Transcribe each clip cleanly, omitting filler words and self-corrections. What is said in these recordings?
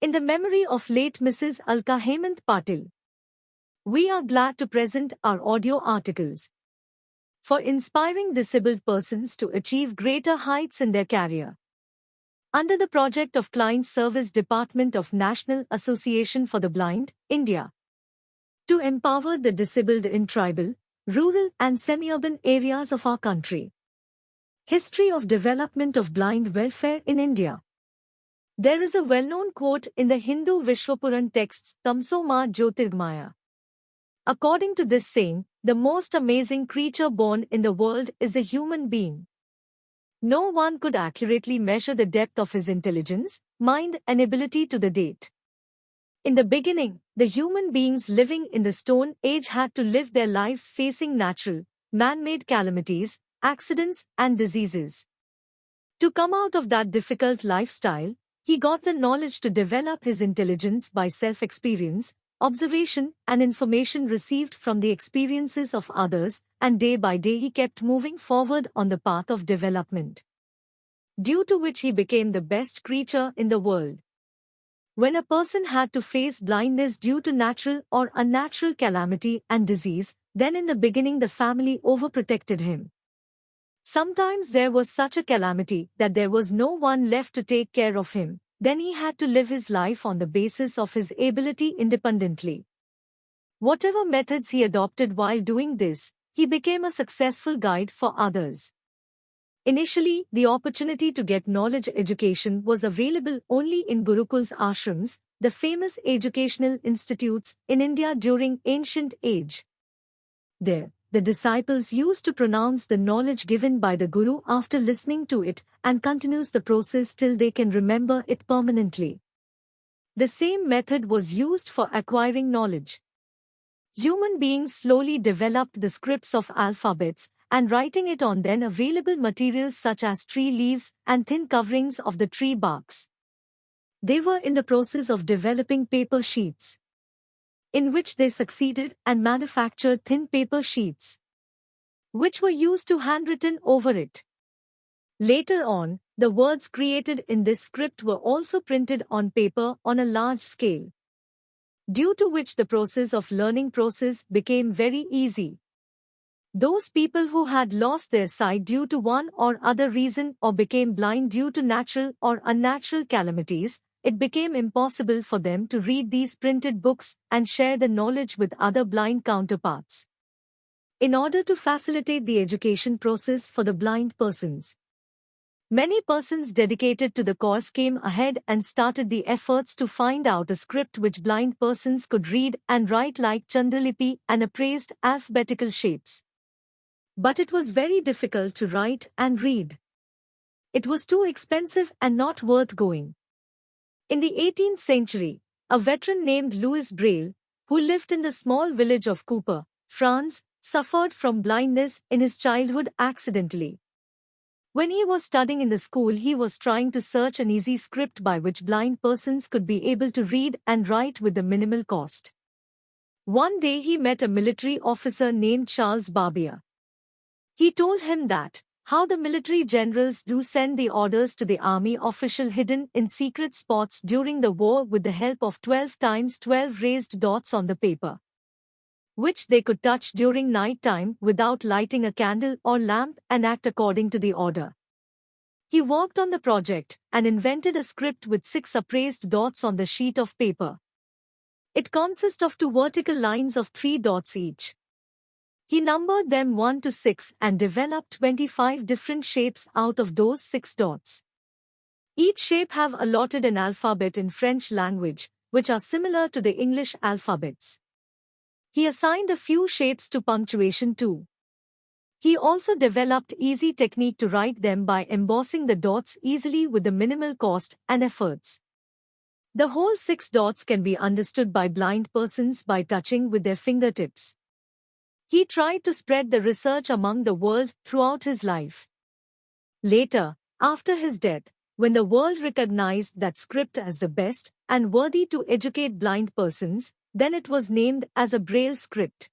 In the memory of late Mrs. Alka Hemant Patil, we are glad to present our audio articles for inspiring disabled persons to achieve greater heights in their career. Under the project of Client Service Department of National Association for the Blind, India, to empower the disabled in tribal, rural and semi-urban areas of our country. History of development of blind welfare in India. There is a well-known quote in the Hindu Vishwapuran texts, Tamso Ma Jyotirgmaya. According to this saying, the most amazing creature born in the world is the human being. No one could accurately measure the depth of his intelligence, mind and ability to the date. In the beginning, the human beings living in the Stone Age had to live their lives facing natural, man-made calamities, accidents and diseases. To come out of that difficult lifestyle, he got the knowledge to develop his intelligence by self-experience, observation and information received from the experiences of others, and day by day he kept moving forward on the path of development, due to which he became the best creature in the world. When a person had to face blindness due to natural or unnatural calamity and disease, then in the beginning the family overprotected him. Sometimes there was such a calamity that there was no one left to take care of him. Then he had to live his life on the basis of his ability independently. Whatever methods he adopted while doing this, he became a successful guide for others. Initially, the opportunity to get knowledge education was available only in Gurukuls ashrams, the famous educational institutes in India during ancient age. There, the disciples used to pronounce the knowledge given by the Guru after listening to it and continues the process till they can remember it permanently. The same method was used for acquiring knowledge. Human beings slowly developed the scripts of alphabets and writing it on then available materials such as tree leaves and thin coverings of the tree barks. They were in the process of developing paper sheets, in which they succeeded and manufactured thin paper sheets, which were used to handwritten over it. Later on, the words created in this script were also printed on paper on a large scale, due to which the process of learning process became very easy. Those people who had lost their sight due to one or other reason or became blind due to natural or unnatural calamities, it became impossible for them to read these printed books and share the knowledge with other blind counterparts. In order to facilitate the education process for the blind persons, many persons dedicated to the cause came ahead and started the efforts to find out a script which blind persons could read and write like Chandralipi and appraised alphabetical shapes. But it was very difficult to write and read. It was too expensive and not worth going. In the 18th century, a veteran named Louis Braille, who lived in the small village of Cooper, France, suffered from blindness in his childhood accidentally. When he was studying in the school, he was trying to search an easy script by which blind persons could be able to read and write with the minimal cost. One day he met a military officer named Charles Barbier. He told him that how the military generals do send the orders to the army official hidden in secret spots during the war with the help of 12 times 12 raised dots on the paper, which they could touch during night time without lighting a candle or lamp and act according to the order. He worked on the project and invented a script with 6 upraised dots on the sheet of paper. It consists of 2 vertical lines of 3 dots each. He numbered them 1 to 6 and developed 25 different shapes out of those 6 dots. Each shape have allotted an alphabet in French language, which are similar to the English alphabets. He assigned a few shapes to punctuation too. He also developed easy technique to write them by embossing the dots easily with the minimal cost and efforts. The whole 6 dots can be understood by blind persons by touching with their fingertips. He tried to spread the research among the world throughout his life. Later, after his death, when the world recognized that script as the best and worthy to educate blind persons, then it was named as a Braille script.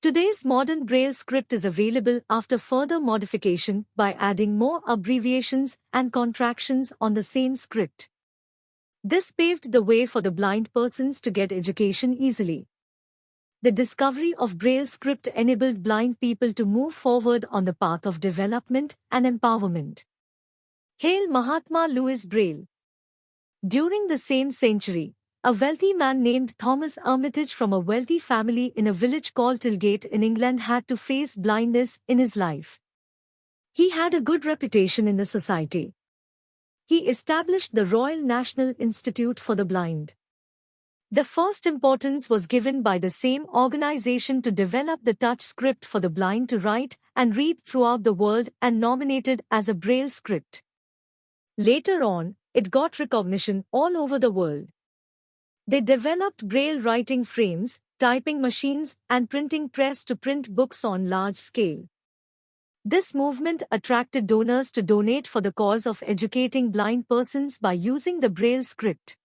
Today's modern Braille script is available after further modification by adding more abbreviations and contractions on the same script. This paved the way for the blind persons to get education easily. The discovery of Braille script enabled blind people to move forward on the path of development and empowerment. Hail Mahatma Louis Braille! During the same century, a wealthy man named Thomas Armitage from a wealthy family in a village called Tilgate in England had to face blindness in his life. He had a good reputation in the society. He established the Royal National Institute for the Blind. The first importance was given by the same organization to develop the touch script for the blind to write and read throughout the world and nominated as a Braille script. Later on, it got recognition all over the world. They developed Braille writing frames, typing machines, and printing press to print books on large scale. This movement attracted donors to donate for the cause of educating blind persons by using the Braille script.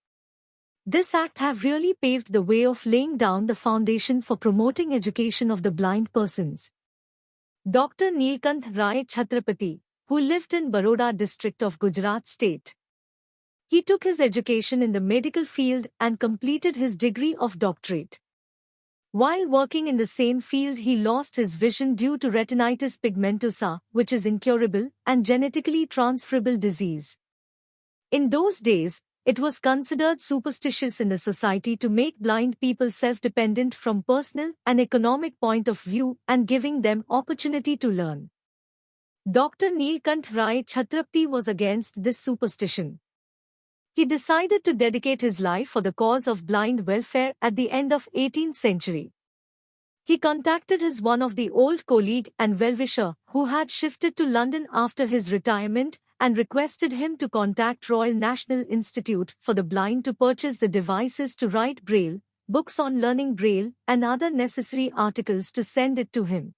This act have really paved the way of laying down the foundation for promoting education of the blind persons. Dr. Neelkanth Rai Chhatrapati, who lived in Baroda district of Gujarat state. He took his education in the medical field and completed his degree of doctorate. While working in the same field, he lost his vision due to retinitis pigmentosa, which is incurable and genetically transferable disease. In those days, it was considered superstitious in the society to make blind people self-dependent from personal and economic point of view and giving them opportunity to learn. Dr. Neelkanth Rai Chhatrapati was against this superstition. He decided to dedicate his life for the cause of blind welfare at the end of 18th century. He contacted his one of the old colleague and well-wisher who had shifted to London after his retirement and requested him to contact Royal National Institute for the Blind to purchase the devices to write Braille, books on learning Braille, and other necessary articles to send it to him.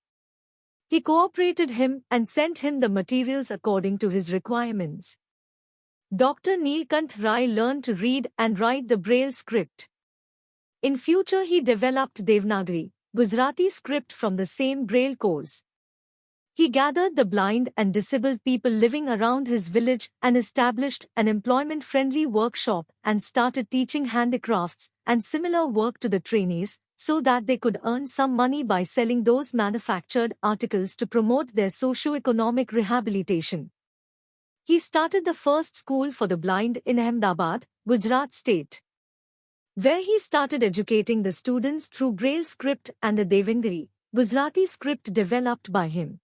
He cooperated him and sent him the materials according to his requirements. Dr. Neelkanth Rai learned to read and write the Braille script. In future he developed Devanagari, Gujarati script from the same Braille course. He gathered the blind and disabled people living around his village and established an employment-friendly workshop and started teaching handicrafts and similar work to the trainees so that they could earn some money by selling those manufactured articles to promote their socio-economic rehabilitation. He started the first school for the blind in Ahmedabad, Gujarat state, where he started educating the students through Braille script and the Devanagari, Gujarati script developed by him.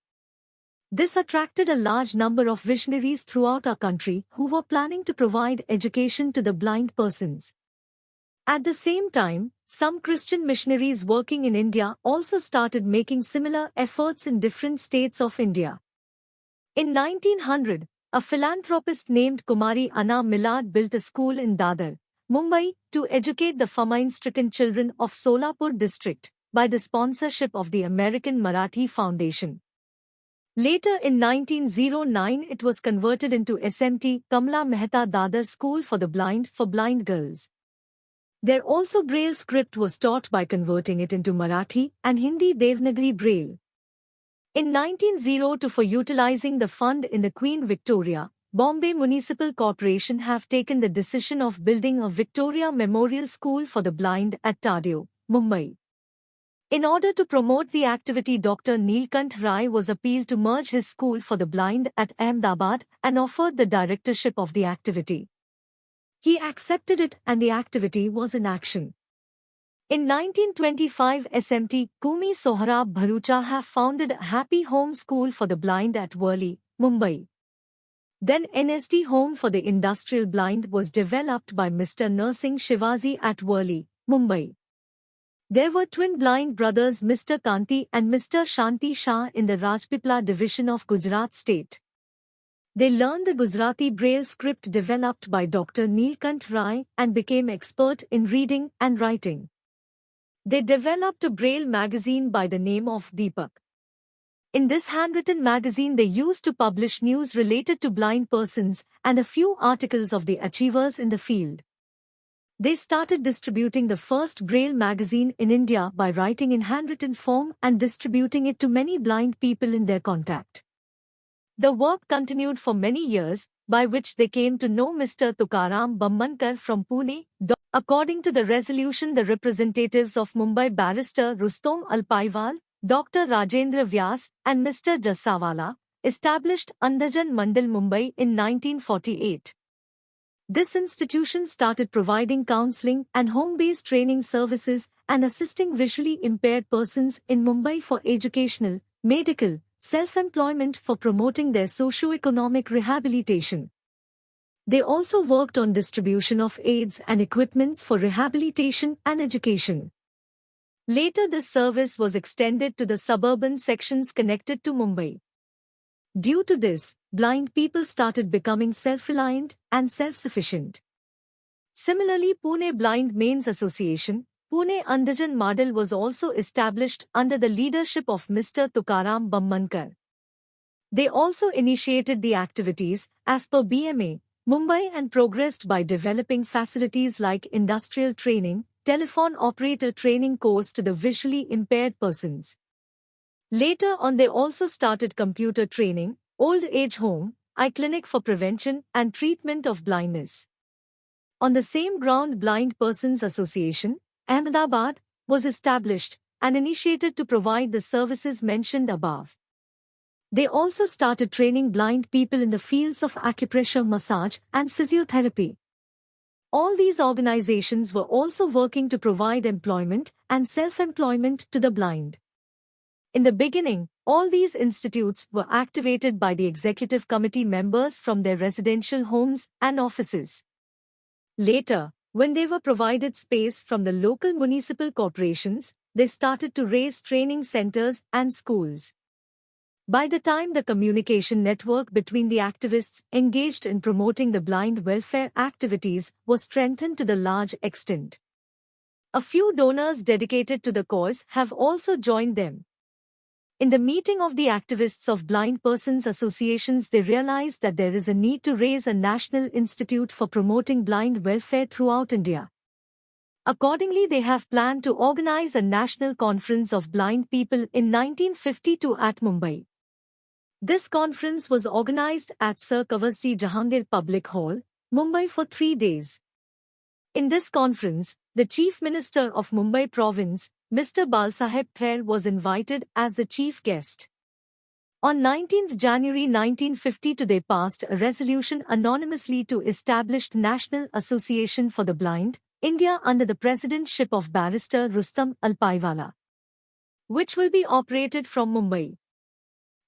This attracted a large number of visionaries throughout our country who were planning to provide education to the blind persons. At the same time, some Christian missionaries working in India also started making similar efforts in different states of India. In 1900, a philanthropist named Kumari Anna Millard built a school in Dadar, Mumbai, to educate the famine-stricken children of Solapur district by the sponsorship of the American Marathi Foundation. Later in 1909 it was converted into SMT Kamla Mehta Dadar School for the Blind for blind girls. There also Braille script was taught by converting it into Marathi and Hindi Devanagari Braille. In 1902 for utilizing the fund in the Queen Victoria, Bombay Municipal Corporation have taken the decision of building a Victoria Memorial School for the Blind at Tadeo, Mumbai. In order to promote the activity, Dr. Neelkanth Rai was appealed to merge his school for the blind at Ahmedabad and offered the directorship of the activity. He accepted it and the activity was in action. In 1925, SMT Kumi Sohrab Bharucha have founded a Happy Home School for the Blind at Worli, Mumbai. Then NSD Home for the Industrial Blind was developed by Mr. Nursing Shivaji at Worli, Mumbai. There were twin blind brothers Mr. Kanti and Mr. Shanti Shah in the Rajpipla division of Gujarat state. They learned the Gujarati Braille script developed by Dr. Neelkanth Rai and became expert in reading and writing. They developed a Braille magazine by the name of Deepak. In this handwritten magazine they used to publish news related to blind persons and a few articles of the achievers in the field. They started distributing the first Braille magazine in India by writing in handwritten form and distributing it to many blind people in their contact. The work continued for many years, by which they came to know Mr. Tukaram Bammankar from Pune. According to the resolution, the representatives of Mumbai barrister Rustom Alpaiwal, Dr. Rajendra Vyas, and Mr. Jassawala established Andajan Mandal Mumbai in 1948. This institution started providing counseling and home-based training services and assisting visually impaired persons in Mumbai for educational, medical, self-employment for promoting their socio-economic rehabilitation. They also worked on distribution of aids and equipments for rehabilitation and education. Later this service was extended to the suburban sections connected to Mumbai. Due to this, blind people started becoming self-reliant and self-sufficient. Similarly, Pune Blind Mains Association, Pune Andajan Mandal was also established under the leadership of Mr. Tukaram Bammankar. They also initiated the activities as per BMA, Mumbai and progressed by developing facilities like industrial training, telephone operator training course to the visually impaired persons. Later on they also started computer training, old age home, eye clinic for prevention and treatment of blindness. On the same ground, Blind Persons Association, Ahmedabad, was established and initiated to provide the services mentioned above. They also started training blind people in the fields of acupressure, massage, and physiotherapy. All these organizations were also working to provide employment and self-employment to the blind. In the beginning, all these institutes were activated by the executive committee members from their residential homes and offices. Later, when they were provided space from the local municipal corporations, they started to raise training centers and schools. By the time the communication network between the activists engaged in promoting the blind welfare activities was strengthened to the large extent. A few donors dedicated to the cause have also joined them. In the meeting of the activists of blind persons associations, they realized that there is a need to raise a national institute for promoting blind welfare throughout India. Accordingly, they have planned to organize a national conference of blind people in 1952 at Mumbai. This conference was organized at Sir Kavasji Jahangir Public Hall, Mumbai for 3 days. In this conference, the Chief Minister of Mumbai Province, Mr. Balsaheb Khair, was invited as the chief guest. On 19 January 1952 they passed a resolution anonymously to establish National Association for the Blind, India under the presidentship of Barrister Rustom Alpaiwala, which will be operated from Mumbai.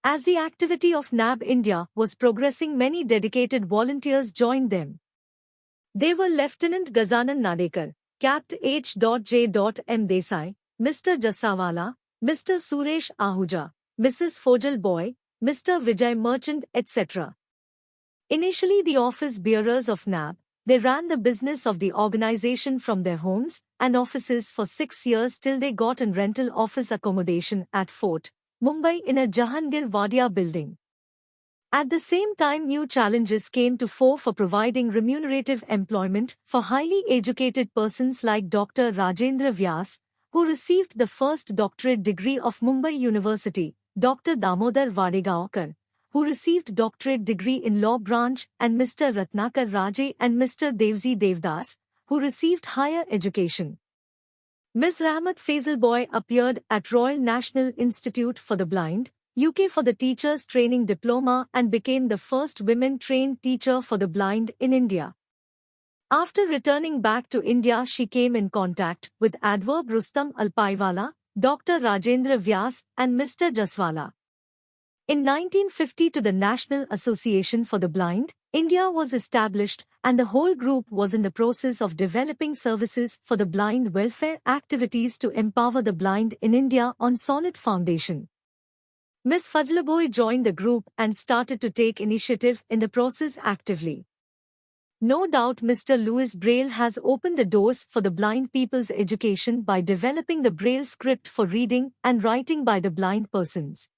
As the activity of NAB India was progressing, many dedicated volunteers joined them. They were Lieutenant Gazanan Nadekar, Capt. H.J. M. Desai, Mr. Jassawala, Mr. Suresh Ahuja, Mrs. Fojal Boy, Mr. Vijay Merchant, etc. Initially the office bearers of NAB, they ran the business of the organization from their homes and offices for 6 years till they got an rental office accommodation at Fort Mumbai in a Jahangir Wadia building. At the same time, new challenges came to fore for providing remunerative employment for highly educated persons like Dr. Rajendra Vyas, who received the first doctorate degree of Mumbai University, Dr. Damodar Vadegaonkar, who received doctorate degree in law branch, and Mr. Ratnakar Raje and Mr. Devji Devdas, who received higher education. Ms. Rahmat Faisal Boy appeared at Royal National Institute for the Blind, UK for the Teachers Training Diploma and became the first women-trained teacher for the blind in India. After returning back to India, she came in contact with Adverb Rustom Alpaiwala, Dr. Rajendra Vyas and Mr. Jassawala. In 1950 the National Association for the Blind, India was established and the whole group was in the process of developing services for the blind welfare activities to empower the blind in India on solid foundation. Ms. Fajlaboy joined the group and started to take initiative in the process actively. No doubt Mr. Louis Braille has opened the doors for the blind people's education by developing the Braille script for reading and writing by the blind persons.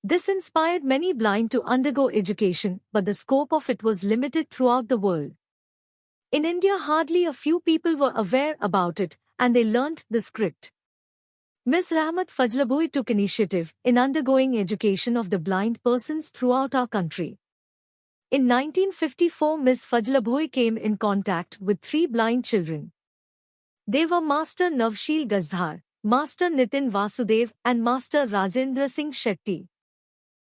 This inspired many blind to undergo education, but the scope of it was limited throughout the world. In India, hardly a few people were aware about it, and they learnt the script. Ms. Rahmat Fajlaboy took initiative in undergoing education of the blind persons throughout our country. In 1954, Miss Fajlabhoi came in contact with three blind children. They were Master Navsheel Gazdhar, Master Nitin Vasudev and Master Rajendra Singh Shetty.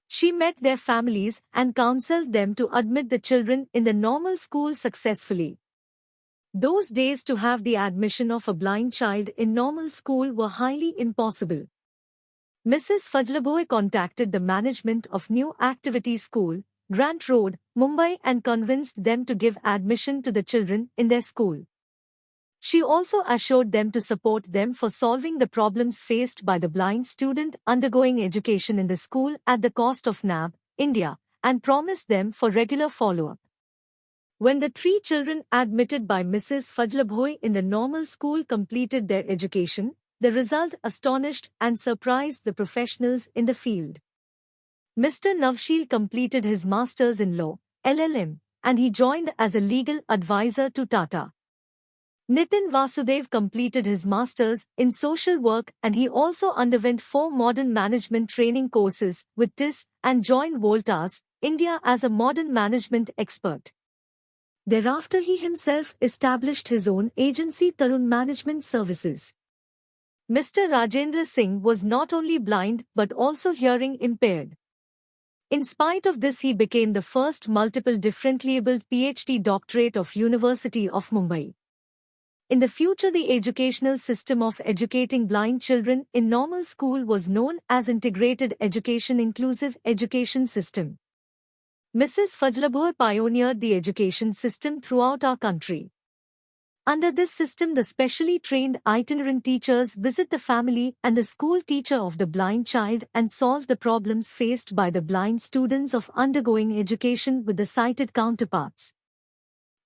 She met their families and counseled them to admit the children in the normal school successfully. Those days to have the admission of a blind child in normal school were highly impossible. Mrs. Fajlabhoi contacted the management of New Activity School, Grant Road, Mumbai and convinced them to give admission to the children in their school. She also assured them to support them for solving the problems faced by the blind student undergoing education in the school at the cost of NAB, India, and promised them for regular follow-up. When the three children admitted by Mrs. Fajlabhoi in the normal school completed their education, the result astonished and surprised the professionals in the field. Mr. Navsheel completed his Masters in Law, LLM, and he joined as a legal advisor to Tata. Nitin Vasudev completed his Masters in Social Work and he also underwent 4 modern management training courses with TIS and joined Voltas, India as a modern management expert. Thereafter he himself established his own agency Tarun Management Services. Mr. Rajendra Singh was not only blind but also hearing impaired. In spite of this, he became the first multiple differently abled PhD doctorate of University of Mumbai. In the future, the educational system of educating blind children in normal school was known as Integrated Education Inclusive Education System. Mrs. Fajlabhoi pioneered the education system throughout our country. Under this system, the specially trained itinerant teachers visit the family and the school teacher of the blind child and solve the problems faced by the blind students of undergoing education with the sighted counterparts,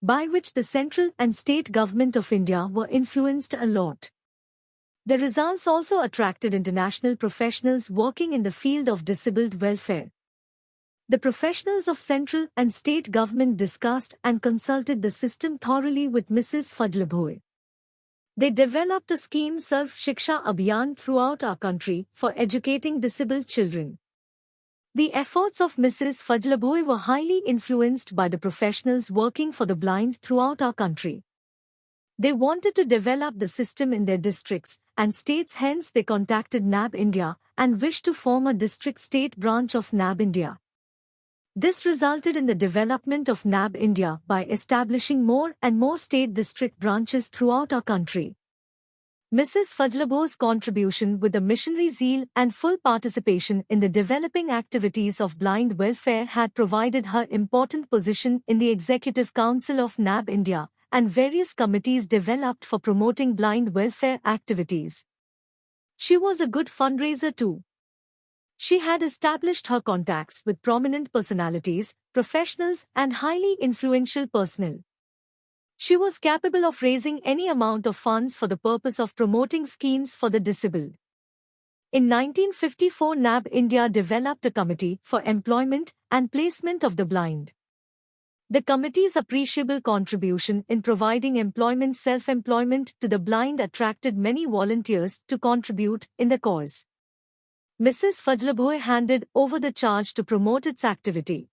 by which the central and state government of India were influenced a lot. The results also attracted international professionals working in the field of disabled welfare. The professionals of central and state government discussed and consulted the system thoroughly with Mrs. Fajlabhoi. They developed a scheme Sarv Shiksha Abhiyan throughout our country for educating disabled children. The efforts of Mrs. Fajlabhoi were highly influenced by the professionals working for the blind throughout our country. They wanted to develop the system in their districts and states, hence they contacted NAB India and wished to form a district-state branch of NAB India. This resulted in the development of NAB India by establishing more and more state district branches throughout our country. Mrs. Fajlabhoi's contribution with the missionary zeal and full participation in the developing activities of blind welfare had provided her important position in the Executive Council of NAB India and various committees developed for promoting blind welfare activities. She was a good fundraiser too. She had established her contacts with prominent personalities, professionals and highly influential personnel. She was capable of raising any amount of funds for the purpose of promoting schemes for the disabled. In 1954, NAB India developed a committee for employment and placement of the blind. The committee's appreciable contribution in providing employment, self-employment to the blind attracted many volunteers to contribute in the cause. Mrs. Fajlabhoi handed over the charge to promote its activity.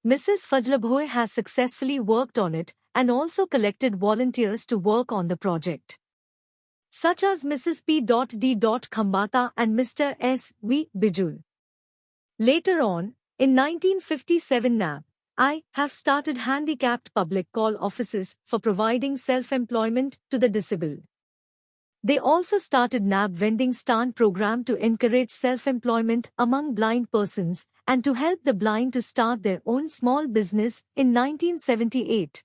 Mrs. Fajlabhoi has successfully worked on it and also collected volunteers to work on the project, such as Mrs. P. D. Khambata and Mr. S. V. Bijul. Later on, in 1957, NAB I have started handicapped public call offices for providing self-employment to the disabled. They also started NAB vending stand program to encourage self-employment among blind persons and to help the blind to start their own small business in 1978.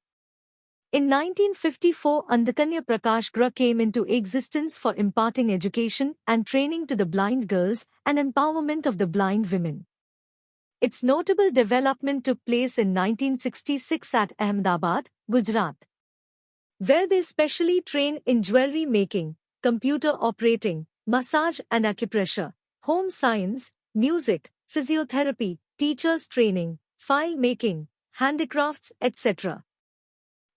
In 1954, Andhakanya Prakash Grah came into existence for imparting education and training to the blind girls and empowerment of the blind women. Its notable development took place in 1966 at Ahmedabad, Gujarat, where they specially train in jewelry making, computer operating, massage and acupressure, home science, music, physiotherapy, teachers training, file making, handicrafts, etc.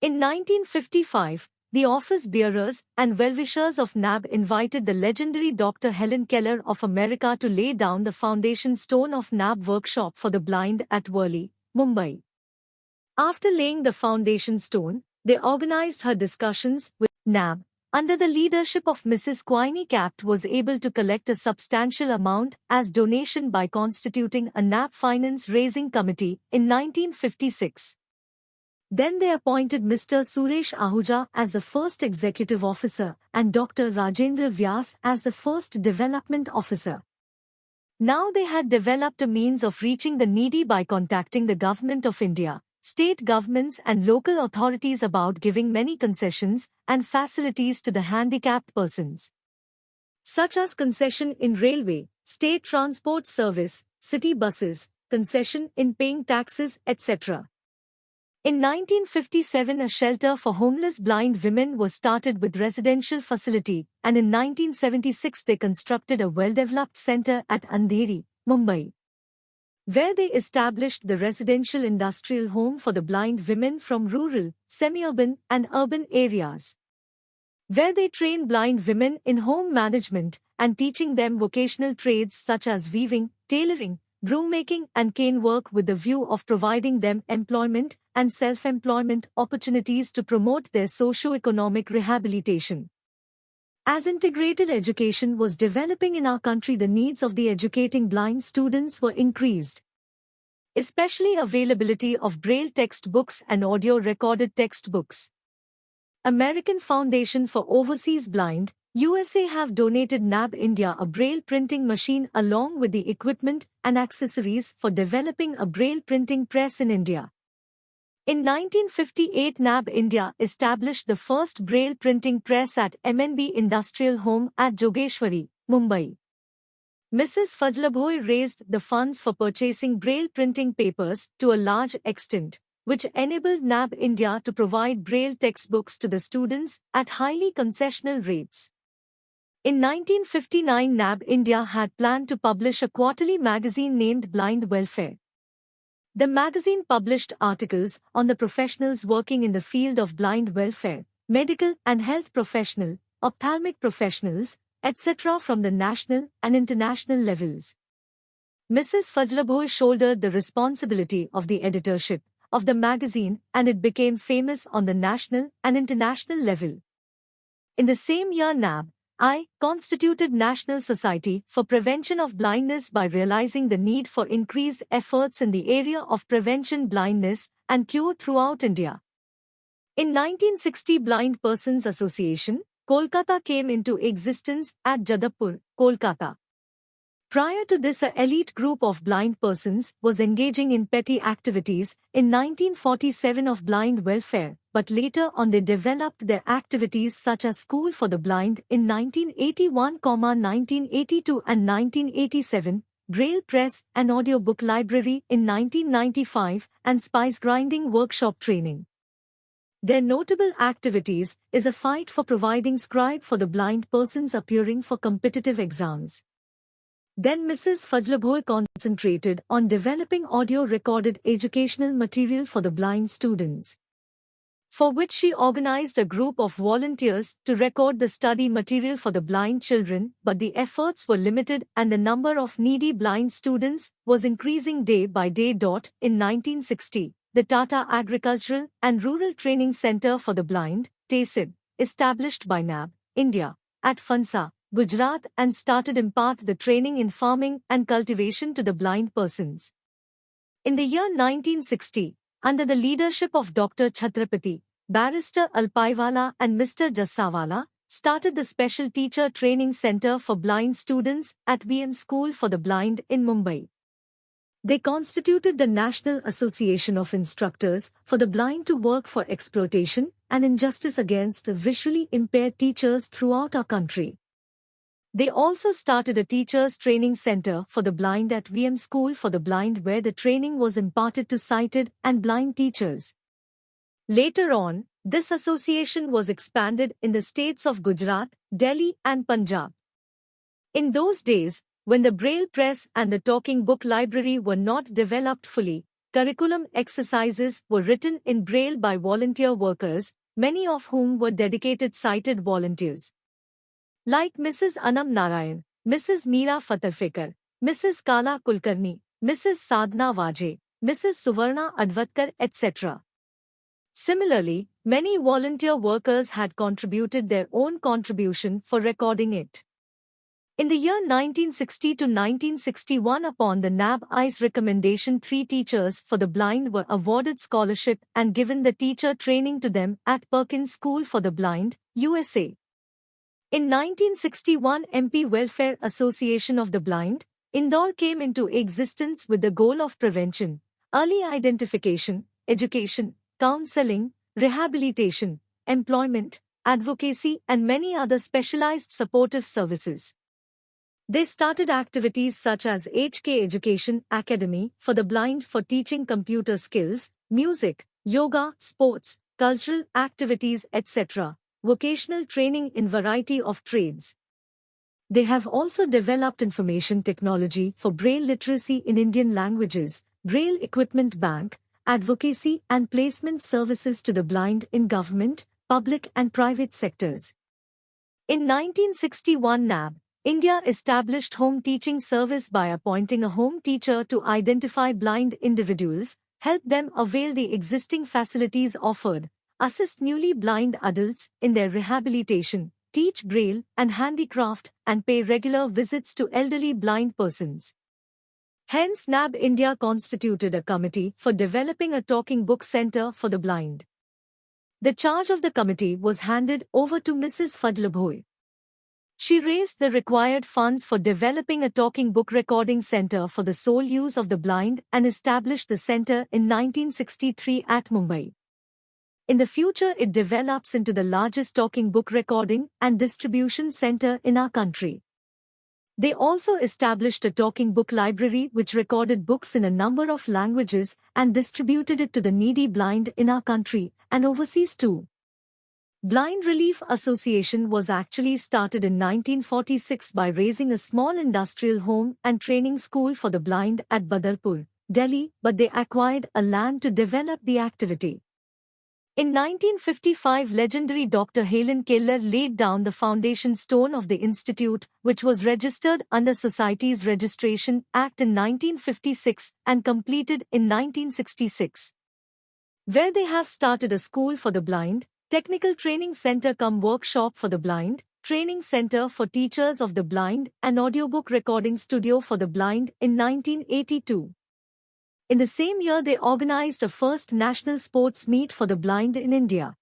In 1955, the office bearers and well-wishers of NAB invited the legendary Dr. Helen Keller of America to lay down the foundation stone of NAB workshop for the blind at Worli, Mumbai. After laying the foundation stone, they organized her discussions with NAB. Under the leadership of Mrs. Quiney Capt was able to collect a substantial amount as donation by constituting a NAB Finance Raising Committee in 1956. Then they appointed Mr. Suresh Ahuja as the first executive officer and Dr. Rajendra Vyas as the first development officer. Now they had developed a means of reaching the needy by contacting the Government of India, state governments and local authorities about giving many concessions and facilities to the handicapped persons, such as concession in railway, state transport service, city buses, concession in paying taxes, etc. In 1957 a shelter for homeless blind women was started with residential facility, and in 1976 they constructed a well-developed centre at Andheri, Mumbai, where they established the residential industrial home for the blind women from rural, semi-urban and urban areas, where they train blind women in home management and teaching them vocational trades such as weaving, tailoring, broom-making and cane work with the view of providing them employment and self-employment opportunities to promote their socio-economic rehabilitation. As integrated education was developing in our country, the needs of the educating blind students were increased, especially availability of Braille textbooks and audio-recorded textbooks. American Foundation for Overseas Blind, USA have donated NAB India a Braille printing machine along with the equipment and accessories for developing a Braille printing press in India. In 1958 NAB India established the first Braille printing press at MNB Industrial Home at Jogeshwari, Mumbai. Mrs. Fajlabhoi raised the funds for purchasing Braille printing papers to a large extent, which enabled NAB India to provide Braille textbooks to the students at highly concessional rates. In 1959 NAB India had planned to publish a quarterly magazine named Blind Welfare. The magazine published articles on the professionals working in the field of blind welfare, medical and health professional, ophthalmic professionals, etc. from the national and international levels. Mrs. Fajlabhoi shouldered the responsibility of the editorship of the magazine, and it became famous on the national and international level. In the same year NAB constituted National Society for Prevention of Blindness by realizing the need for increased efforts in the area of prevention blindness and cure throughout India. In 1960 Blind Persons Association, Kolkata came into existence at Jadavpur, Kolkata. Prior to this, an elite group of blind persons was engaging in petty activities in 1947 of blind welfare, but later on they developed their activities such as School for the Blind in 1981, 1982 and 1987, Braille Press and Audiobook Library in 1995, and spice grinding workshop training. Their notable activities is a fight for providing scribe for the blind persons appearing for competitive exams. Then Mrs. Fajlabhoi concentrated on developing audio-recorded educational material for the blind students, for which she organized a group of volunteers to record the study material for the blind children, but the efforts were limited and the number of needy blind students was increasing day by day. In 1960, the Tata Agricultural and Rural Training Centre for the Blind, TASIB, established by NAB India at Fansa, Gujarat, and started impart the training in farming and cultivation to the blind persons. In the year 1960, under the leadership of Dr. Chhatrapati, Barrister Alpaiwala and Mr. Jassawala, started the Special Teacher Training Centre for Blind Students at VM School for the Blind in Mumbai. They constituted the National Association of Instructors for the Blind to work for exploitation and injustice against the visually impaired teachers throughout our country. They also started a Teachers Training Centre for the Blind at VM School for the Blind, where the training was imparted to sighted and blind teachers. Later on, this association was expanded in the states of Gujarat, Delhi and Punjab. In those days, when the Braille Press and the Talking Book Library were not developed fully, curriculum exercises were written in Braille by volunteer workers, many of whom were dedicated sighted volunteers, like Mrs. Anam Narayan, Mrs. Meera Fatehfekar, Mrs. Kala Kulkarni, Mrs. Sadhna Vaje, Mrs. Suvarna Advatkar, etc. Similarly, many volunteer workers had contributed their own contribution for recording it. In the year 1960 to 1961, upon the NAB-I's recommendation, 3 teachers for the blind were awarded scholarship and given the teacher training to them at Perkins School for the Blind, USA. In 1961, MP Welfare Association of the Blind, Indore came into existence with the goal of prevention, early identification, education, counseling, rehabilitation, employment, advocacy and many other specialized supportive services. They started activities such as HK Education Academy for the blind for teaching computer skills, music, yoga, sports, cultural activities, etc., vocational training in variety of trades. They have also developed information technology for Braille literacy in Indian languages, Braille Equipment Bank, advocacy and placement services to the blind in government, public and private sectors. In 1961, NAB, India established home teaching service by appointing a home teacher to identify blind individuals, help them avail the existing facilities offered, assist newly blind adults in their rehabilitation, teach Braille and handicraft, and pay regular visits to elderly blind persons. Hence, NAB India constituted a committee for developing a talking book center for the blind. The charge of the committee was handed over to Mrs. Fadlabhoy. She raised the required funds for developing a talking book recording center for the sole use of the blind and established the center in 1963 at Mumbai. In the future, it develops into the largest talking book recording and distribution center in our country. They also established a talking book library which recorded books in a number of languages and distributed it to the needy blind in our country and overseas too. Blind Relief Association was actually started in 1946 by raising a small industrial home and training school for the blind at Badarpur, Delhi, but they acquired a land to develop the activity. In 1955, legendary Dr. Helen Keller laid down the foundation stone of the institute, which was registered under Societies Registration Act in 1956 and completed in 1966. Where they have started a school for the blind, technical training center cum workshop for the blind, training center for teachers of the blind and audiobook recording studio for the blind in 1982. In the same year, they organized a first national sports meet for the blind in India.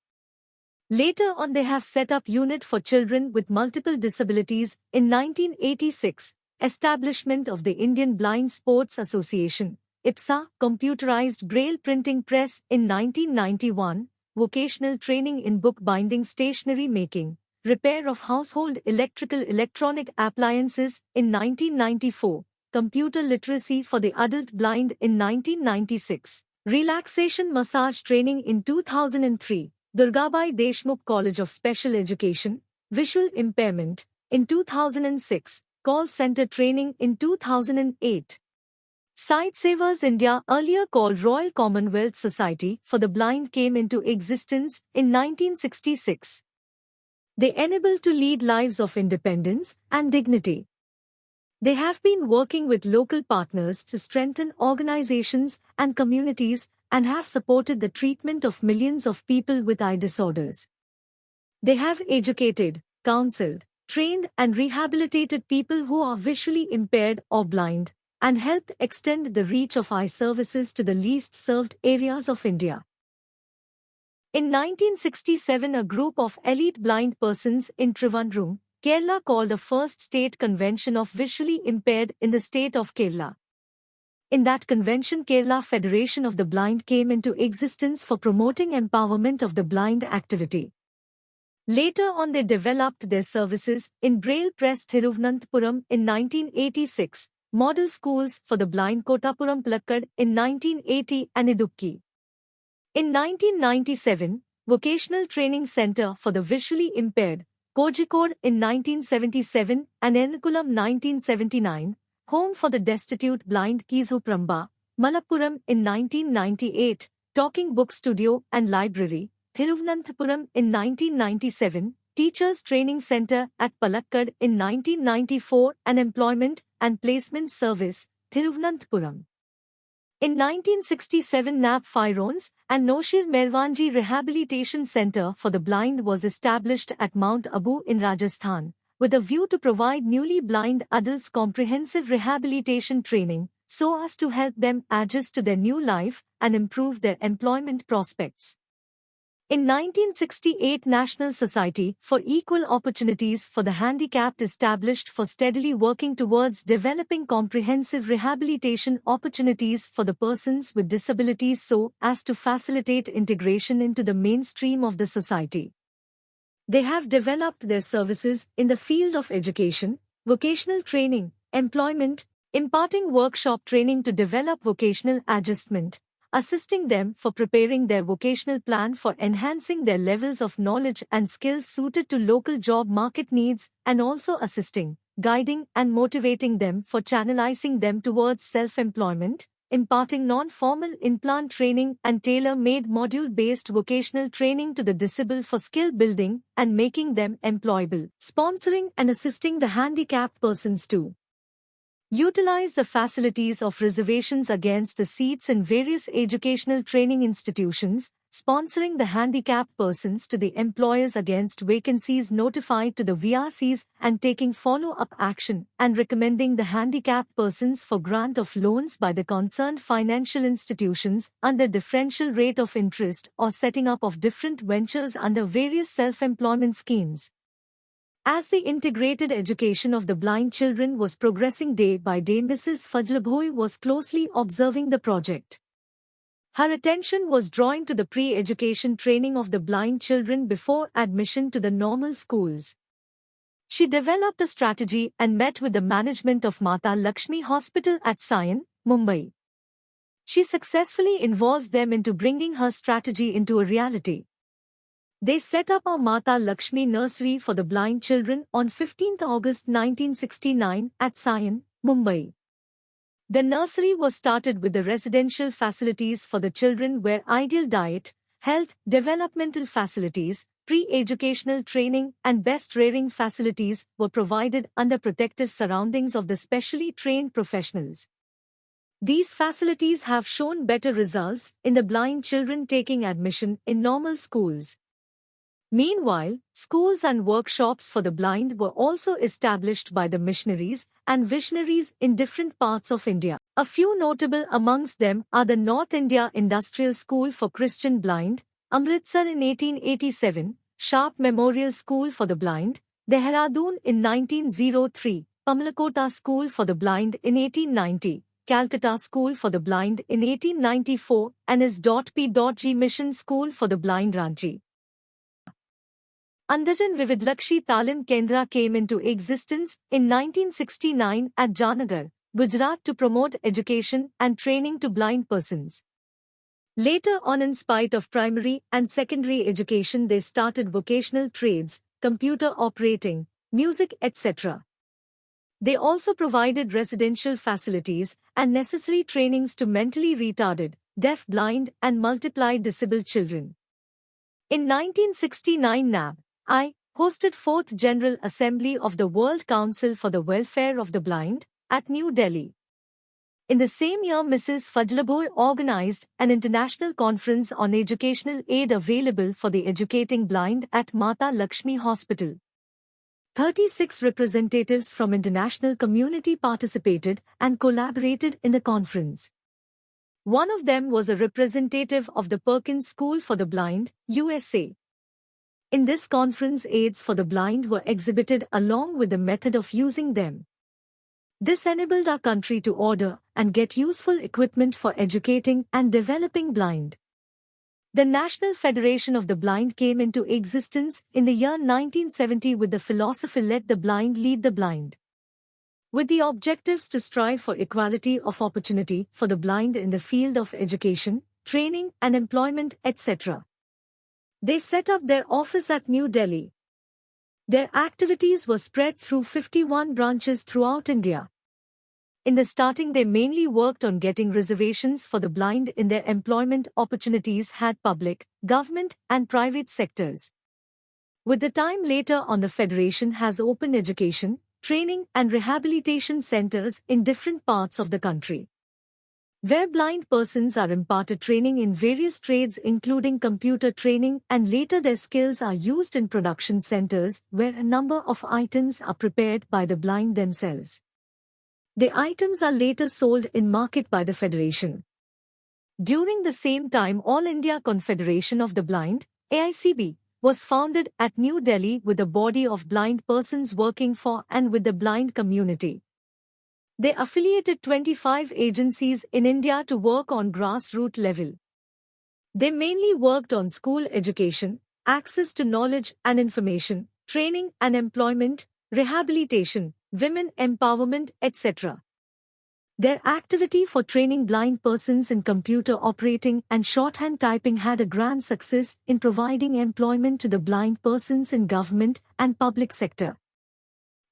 Later on, they have set up unit for children with multiple disabilities in 1986, establishment of the Indian Blind Sports Association, IPSA, computerized braille printing press in 1991, vocational training in book binding, stationery making, repair of household electronic appliances in 1994, computer literacy for the adult blind in 1996, relaxation massage training in 2003, Durgabai Deshmukh College of Special Education, visual impairment, in 2006, call center training in 2008. Sight Savers India, earlier called Royal Commonwealth Society for the Blind, came into existence in 1966. They enable to lead lives of independence and dignity. They have been working with local partners to strengthen organizations and communities and have supported the treatment of millions of people with eye disorders. They have educated, counseled, trained and rehabilitated people who are visually impaired or blind, and helped extend the reach of eye services to the least served areas of India. In 1967, a group of elite blind persons in Trivandrum, Kerala, called a first state convention of visually impaired in the state of Kerala. In that convention, Kerala Federation of the Blind came into existence for promoting empowerment of the blind activity. Later on, they developed their services in Braille Press Thiruvananthapuram in 1986, Model Schools for the Blind Kottapuram Palakkad in 1980 and Idukki. In 1997, Vocational Training Center for the Visually Impaired, Kozhikode in 1977 and Ernakulam 1979, Home for the Destitute Blind Kizupramba, Malappuram in 1998, Talking Book Studio and Library, Thiruvananthapuram in 1997, Teachers Training Center at Palakkad in 1994 and Employment and Placement Service, Thiruvananthapuram. In 1967, NAB Firones and Noshir Merwanji Rehabilitation Center for the Blind was established at Mount Abu in Rajasthan, with a view to provide newly blind adults comprehensive rehabilitation training so as to help them adjust to their new life and improve their employment prospects. In 1968, National Society for Equal Opportunities for the Handicapped established for steadily working towards developing comprehensive rehabilitation opportunities for the persons with disabilities so as to facilitate integration into the mainstream of the society. They have developed their services in the field of education, vocational training, employment, imparting workshop training to develop vocational adjustment, assisting them for preparing their vocational plan for enhancing their levels of knowledge and skills suited to local job market needs, and also assisting, guiding and motivating them for channelizing them towards self-employment, imparting non-formal in-plant training and tailor-made module-based vocational training to the disabled for skill building and making them employable, sponsoring and assisting the handicapped persons to utilize the facilities of reservations against the seats in various educational training institutions, sponsoring the handicapped persons to the employers against vacancies notified to the VRCs and taking follow-up action and recommending the handicapped persons for grant of loans by the concerned financial institutions under differential rate of interest or setting up of different ventures under various self-employment schemes. As the integrated education of the blind children was progressing day by day, Mrs. Fajlabhoi was closely observing the project. Her attention was drawn to the pre-education training of the blind children before admission to the normal schools. She developed a strategy and met with the management of Mata Lakshmi Hospital at Sion, Mumbai. She successfully involved them into bringing her strategy into a reality. They set up a Mata Lakshmi nursery for the blind children on 15 August 1969 at Sion, Mumbai. The nursery was started with the residential facilities for the children where ideal diet, health, developmental facilities, pre-educational training and best rearing facilities were provided under protective surroundings of the specially trained professionals. These facilities have shown better results in the blind children taking admission in normal schools. Meanwhile, schools and workshops for the blind were also established by the missionaries and visionaries in different parts of India. A few notable amongst them are the North India Industrial School for Christian Blind, Amritsar in 1887, Sharp Memorial School for the Blind, Dehradun in 1903, Kamalakota School for the Blind in 1890, Calcutta School for the Blind in 1894, and S.P.G. Mission School for the Blind, Ranchi. Andajan Vividlakshi Talim Kendra came into existence in 1969 at Janagar, Gujarat to promote education and training to blind persons. Later on, in spite of primary and secondary education, they started vocational trades, computer operating, music, etc. They also provided residential facilities and necessary trainings to mentally retarded, deaf, blind and multiply disabled children. In 1969, NAB hosted 4th General Assembly of the World Council for the Welfare of the Blind at New Delhi. In the same year, Mrs. Fajlabhoi organized an international conference on educational aid available for the educating blind at Mata Lakshmi Hospital. 36 representatives from international community participated and collaborated in the conference. One of them was a representative of the Perkins School for the Blind, USA. In this conference, aids for the blind were exhibited along with the method of using them. This enabled our country to order and get useful equipment for educating and developing blind. The National Federation of the Blind came into existence in the year 1970 with the philosophy "Let the blind lead the blind," with the objectives to strive for equality of opportunity for the blind in the field of education, training and employment, etc. They set up their office at New Delhi. Their activities were spread through 51 branches throughout India. In the starting, they mainly worked on getting reservations for the blind in their employment opportunities had public, government and private sectors. With the time later on, the Federation has opened education, training and rehabilitation centers in different parts of the country. where blind persons are imparted training in various trades including computer training, and later their skills are used in production centers where a number of items are prepared by the blind themselves. The items are later sold in market by the Federation. During the same time, All India Confederation of the Blind, AICB, was founded at New Delhi with a body of blind persons working for and with the blind community. They affiliated 25 agencies in India to work on grassroots level. They mainly worked on school education, access to knowledge and information, training and employment, rehabilitation, women empowerment, etc. Their activity for training blind persons in computer operating and shorthand typing had a grand success in providing employment to the blind persons in government and public sector.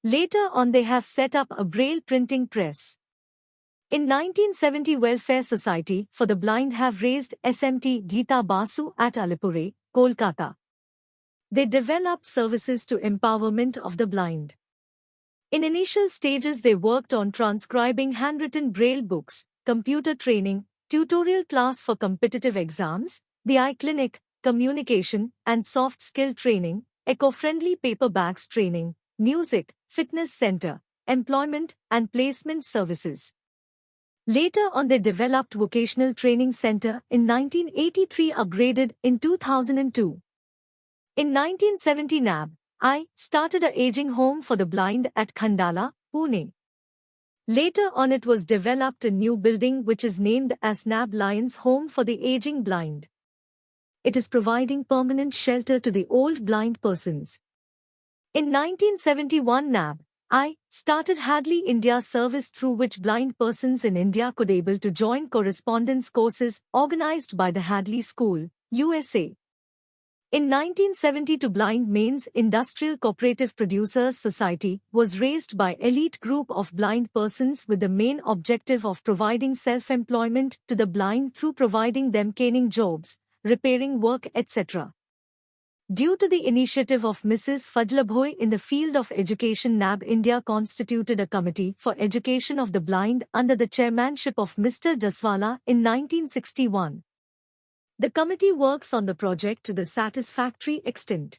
Later on they have set up a braille printing press. In 1970, Welfare Society for the Blind have raised SMT Geeta Basu at Alipore, Kolkata. They developed services to empowerment of the blind. In initial stages they worked on transcribing handwritten braille books, computer training, tutorial class for competitive exams, the eye clinic, communication and soft skill training, eco-friendly paper bags training, music, fitness center, employment and placement services. Later on they developed vocational training center in 1983, upgraded in 2002. In 1970 NAB started a aging home for the blind at Khandala, Pune. Later on it was developed a new building which is named as NAB Lions Home for the Aging Blind. It is providing permanent shelter to the old blind persons. In 1971 NAB started Hadley India service, through which blind persons in India could able to join correspondence courses organized by the Hadley School, USA. In 1972 Blind Mains Industrial Cooperative Producers Society was raised by elite group of blind persons with the main objective of providing self-employment to the blind through providing them caning jobs, repairing work, etc. Due to the initiative of Mrs. Fajlabhoi in the field of education, NAB India constituted a committee for education of the blind under the chairmanship of Mr. Jaswala in 1961. The committee works on the project to the satisfactory extent.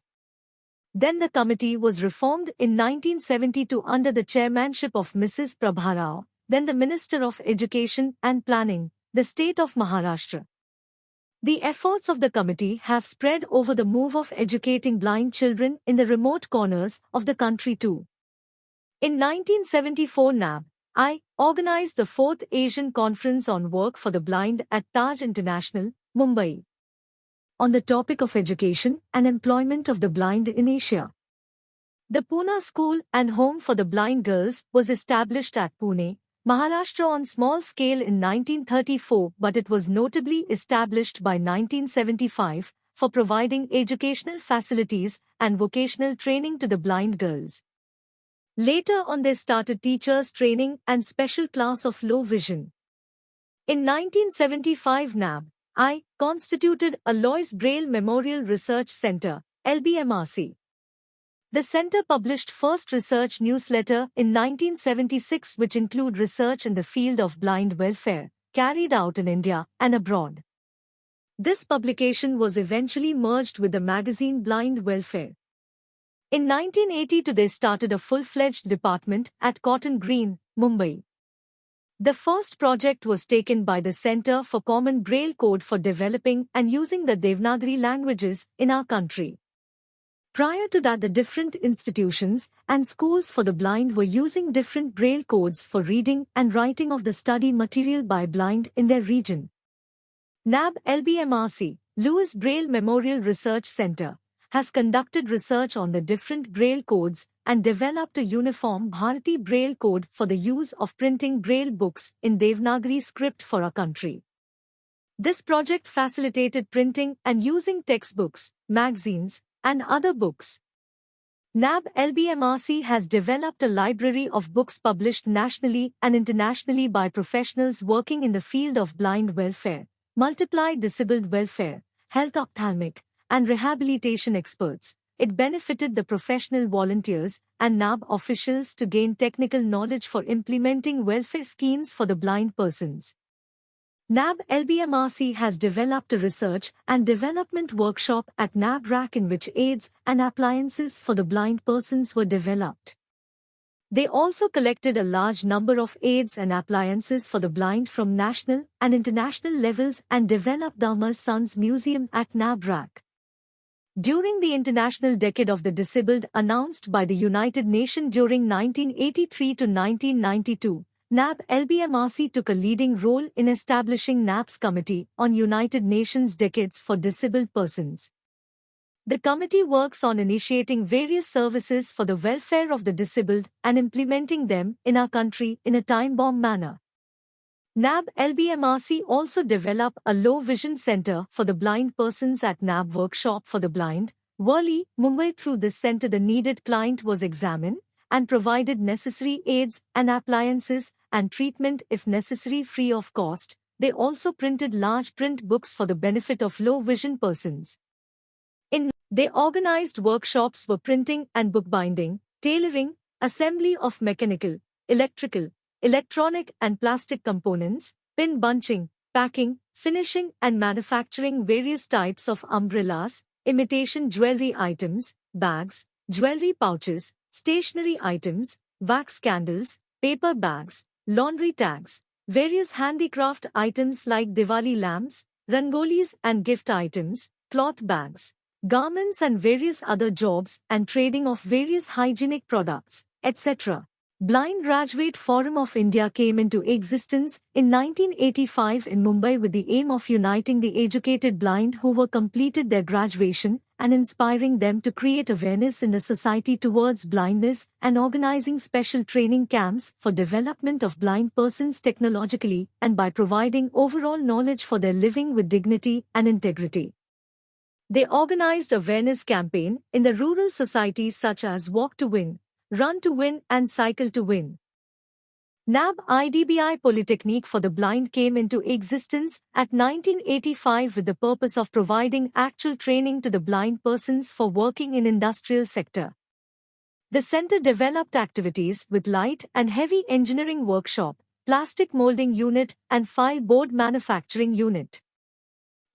Then the committee was reformed in 1972 under the chairmanship of Mrs. Prabha Rao, then the Minister of Education and Planning, the state of Maharashtra. The efforts of the committee have spread over the move of educating blind children in the remote corners of the country too. In 1974 NAB organized the 4th Asian Conference on Work for the Blind at Taj International, Mumbai, on the topic of education and employment of the blind in Asia. The Pune School and Home for the Blind Girls was established at Pune, Maharashtra on small scale in 1934, but it was notably established by 1975 for providing educational facilities and vocational training to the blind girls. Later on they started teachers training and special class of low vision. In 1975 NAB constituted a Lois Braille Memorial Research Center, LBMRC. The center published first research newsletter in 1976 which include research in the field of blind welfare, carried out in India and abroad. This publication was eventually merged with the magazine Blind Welfare. In 1982 they started a full-fledged department at Cotton Green, Mumbai. The first project was taken by the Center for Common Braille Code for developing and using the Devanagari languages in our country. Prior to that, the different institutions and schools for the blind were using different Braille codes for reading and writing of the study material by blind in their region. NAB LBMRC, Louis Braille Memorial Research Center, has conducted research on the different Braille codes and developed a uniform Bharati Braille code for the use of printing Braille books in Devanagari script for our country. This project facilitated printing and using textbooks, magazines, and other books. NAB LBMRC has developed a library of books published nationally and internationally by professionals working in the field of blind welfare, multiply disabled welfare, health ophthalmic, and rehabilitation experts. It benefited the professional volunteers and NAB officials to gain technical knowledge for implementing welfare schemes for the blind persons. NAB LBMRC has developed a research and development workshop at NAB-RAC in which aids and appliances for the blind persons were developed. They also collected a large number of aids and appliances for the blind from national and international levels and developed the Amar Sons Museum at NAB-RAC. During the International Decade of the Disabled announced by the United Nations during 1983 to 1992, NAB LBMRC took a leading role in establishing NAB's Committee on United Nations Decades for Disabled Persons. The committee works on initiating various services for the welfare of the disabled and implementing them in our country in a time-bomb manner. NAB LBMRC also developed a low vision center for the blind persons at NAB Workshop for the Blind, Worli, Mumbai. Through this center the needed client was examined and provided necessary aids and appliances and treatment if necessary free of cost. They also printed large print books for the benefit of low vision persons. They organized workshops for printing and bookbinding, tailoring, assembly of mechanical, electrical, electronic and plastic components, pin bunching, packing, finishing and manufacturing various types of umbrellas, imitation jewelry items, bags, jewelry pouches, stationery items, wax candles, paper bags, laundry tags, various handicraft items like Diwali lamps, rangolis and gift items, cloth bags, garments and various other jobs and trading of various hygienic products, etc. Blind Graduate Forum of India came into existence in 1985 in Mumbai with the aim of uniting the educated blind who were completed their graduation and inspiring them to create awareness in the society towards blindness and organizing special training camps for development of blind persons technologically and by providing overall knowledge for their living with dignity and integrity. They organized awareness campaign in the rural societies such as Walk to Win, Run to Win and Cycle to Win. NAB IDBI Polytechnique for the Blind came into existence at 1985 with the purpose of providing actual training to the blind persons for working in industrial sector. The center developed activities with light and heavy engineering workshop, plastic molding unit and file board manufacturing unit,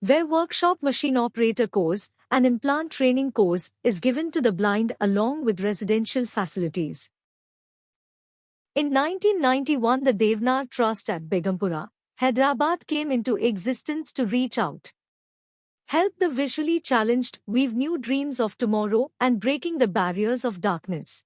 where workshop machine operator course and implant training course is given to the blind along with residential facilities. In 1991 the Devnar Trust at Begumpura, Hyderabad came into existence to reach out, help the visually challenged weave new dreams of tomorrow and breaking the barriers of darkness.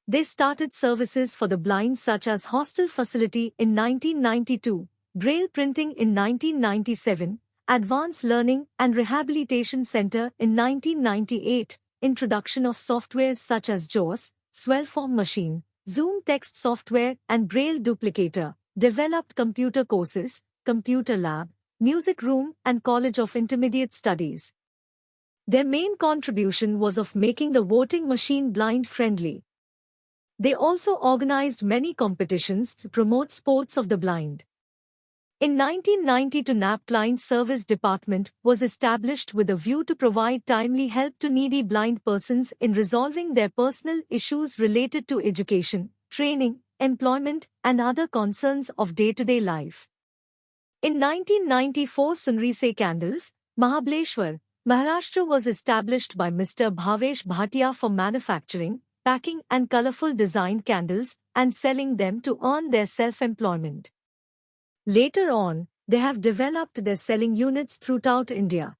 They started services for the blind such as hostel facility in 1992, braille printing in 1997, Advanced Learning and Rehabilitation Center in 1998, introduction of softwares such as JAWS, Swellform Machine, Zoom Text Software and Braille Duplicator, developed computer courses, computer lab, music room and College of Intermediate Studies. Their main contribution was of making the voting machine blind-friendly. They also organized many competitions to promote sports of the blind. In 1992 NAB Client Service Department was established with a view to provide timely help to needy blind persons in resolving their personal issues related to education, training, employment, and other concerns of day-to-day life. In 1994 Sunrise Candles, Mahabaleshwar, Maharashtra was established by Mr. Bhavesh Bhatia for manufacturing, packing and colorful designed candles and selling them to earn their self-employment. Later on, they have developed their selling units throughout India.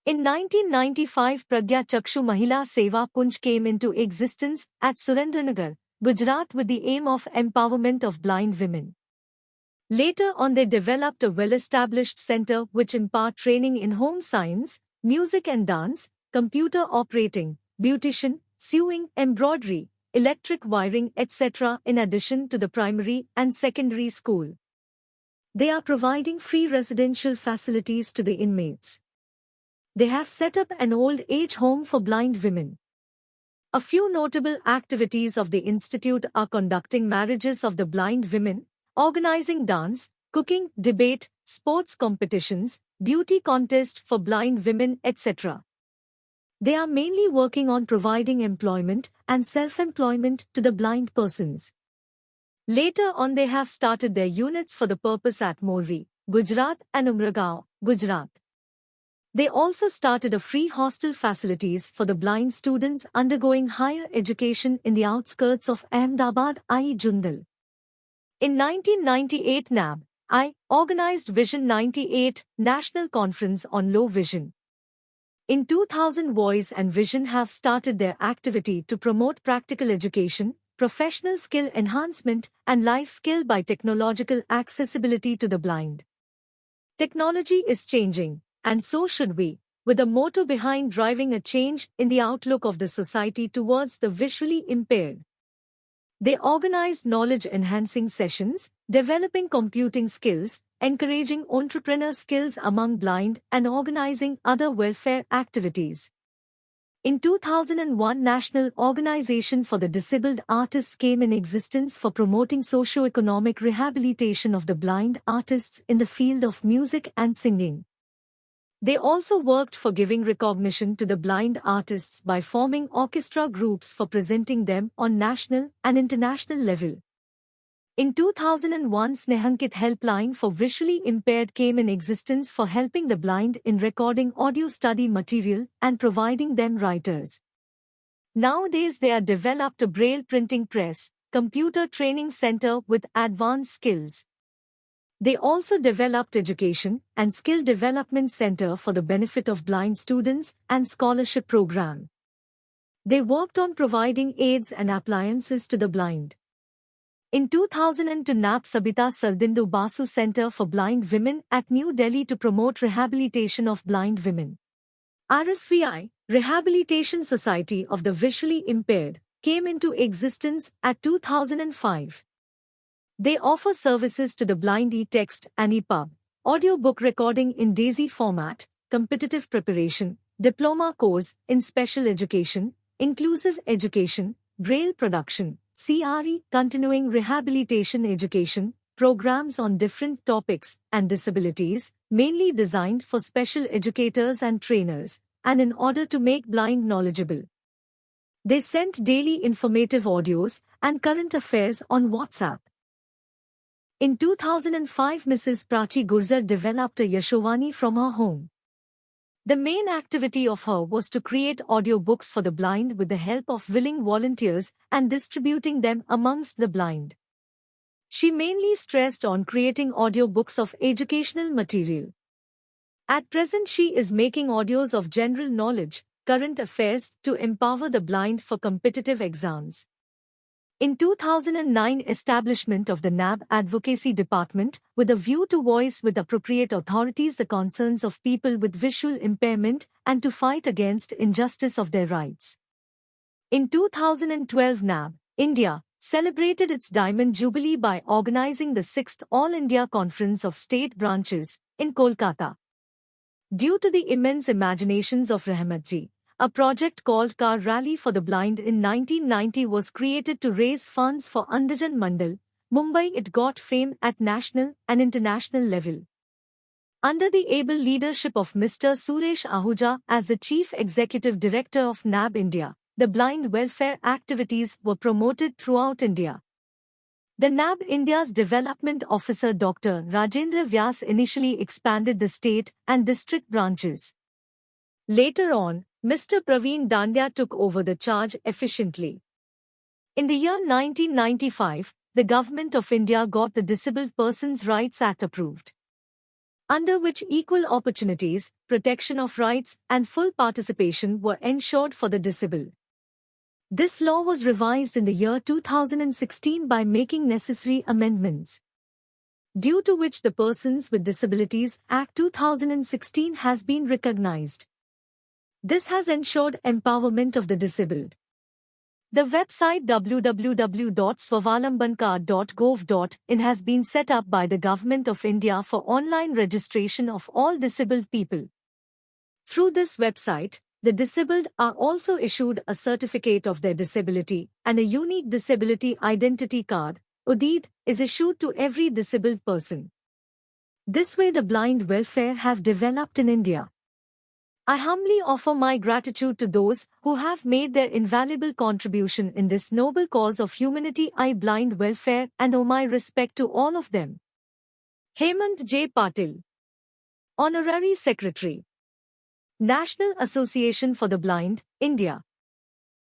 In 1995, Pragya Chakshu Mahila Seva Kunj came into existence at Surendranagar, Gujarat with the aim of empowerment of blind women. Later on they developed a well-established center which impart training in home science, music and dance, computer operating, beautician, sewing, embroidery, electric wiring, etc. in addition to the primary and secondary school. They are providing free residential facilities to the inmates. They have set up an old age home for blind women. A few notable activities of the institute are conducting marriages of the blind women, organizing dance, cooking, debate, sports competitions, beauty contest for blind women, etc. They are mainly working on providing employment and self-employment to the blind persons. Later on they have started their units for the purpose at Morvi, Gujarat and Umragaon, Gujarat. They also started a free hostel facilities for the blind students undergoing higher education in the outskirts of Ahmedabad i.e. Jundal. In 1998 NAB-I organized Vision 98 National Conference on Low Vision. In 2000 Voice and Vision have started their activity to promote practical education, professional skill enhancement and life skill by technological accessibility to the blind. Technology is changing, and so should we, with a motto behind driving a change in the outlook of the society towards the visually impaired. They organize knowledge-enhancing sessions, developing computing skills, encouraging entrepreneur skills among blind and organizing other welfare activities. In 2001 National Organization for the Disabled Artists came in existence for promoting socio-economic rehabilitation of the blind artists in the field of music and singing. They also worked for giving recognition to the blind artists by forming orchestra groups for presenting them on national and international level. In 2001 Snehankit Helpline for Visually Impaired came in existence for helping the blind in recording audio study material and providing them writers. Nowadays they are developed a braille printing press, computer training center with advanced skills. They also developed education and skill development center for the benefit of blind students and scholarship program. They worked on providing aids and appliances to the blind. In 2002 NAB Sabita Sardindu Basu Center for Blind Women at New Delhi to promote rehabilitation of blind women. RSVI, Rehabilitation Society of the Visually Impaired, came into existence at 2005. They offer services to the blind e-text and EPUB, audiobook recording in DAISY format, competitive preparation, diploma course in special education, inclusive education, braille production, CRE, continuing rehabilitation education, programs on different topics and disabilities, mainly designed for special educators and trainers, and in order to make blind knowledgeable. They sent daily informative audios and current affairs on WhatsApp. In 2005 Mrs. Prachi Gurjar developed a Yashovani from her home. The main activity of her was to create audiobooks for the blind with the help of willing volunteers and distributing them amongst the blind. She mainly stressed on creating audiobooks of educational material. At present she is making audios of general knowledge, current affairs to empower the blind for competitive exams. In 2009 establishment of the NAB Advocacy Department with a view to voice with appropriate authorities the concerns of people with visual impairment and to fight against injustice of their rights. In 2012 NAB, India, celebrated its Diamond Jubilee by organizing the 6th All India Conference of State Branches in Kolkata. Due to the immense imaginations of Rahmatji, a project called Car Rally for the Blind in 1990 was created to raise funds for Andajan Mandal, Mumbai. It got fame at national and international level. Under the able leadership of Mr. Suresh Ahuja as the Chief Executive Director of NAB India, the blind welfare activities were promoted throughout India. The NAB India's Development Officer Dr. Rajendra Vyas initially expanded the state and district branches. Later on, Mr. Praveen Dandia took over the charge efficiently. In the year 1995, the Government of India got the Disabled Persons Rights Act approved, under which equal opportunities, protection of rights, and full participation were ensured for the disabled. This law was revised in the year 2016 by making necessary amendments, due to which the Persons with Disabilities Act 2016 has been recognized. This has ensured empowerment of the disabled. The website www.swavalambancard.gov.in has been set up by the Government of India for online registration of all disabled people. Through this website, the disabled are also issued a certificate of their disability, and a unique disability identity card, UDID, is issued to every disabled person. This way the blind welfare have developed in India. I humbly offer my gratitude to those who have made their invaluable contribution in this noble cause of humanity, blind welfare, and owe my respect to all of them. Hemant J. Patil, Honorary Secretary, National Association for the Blind, India.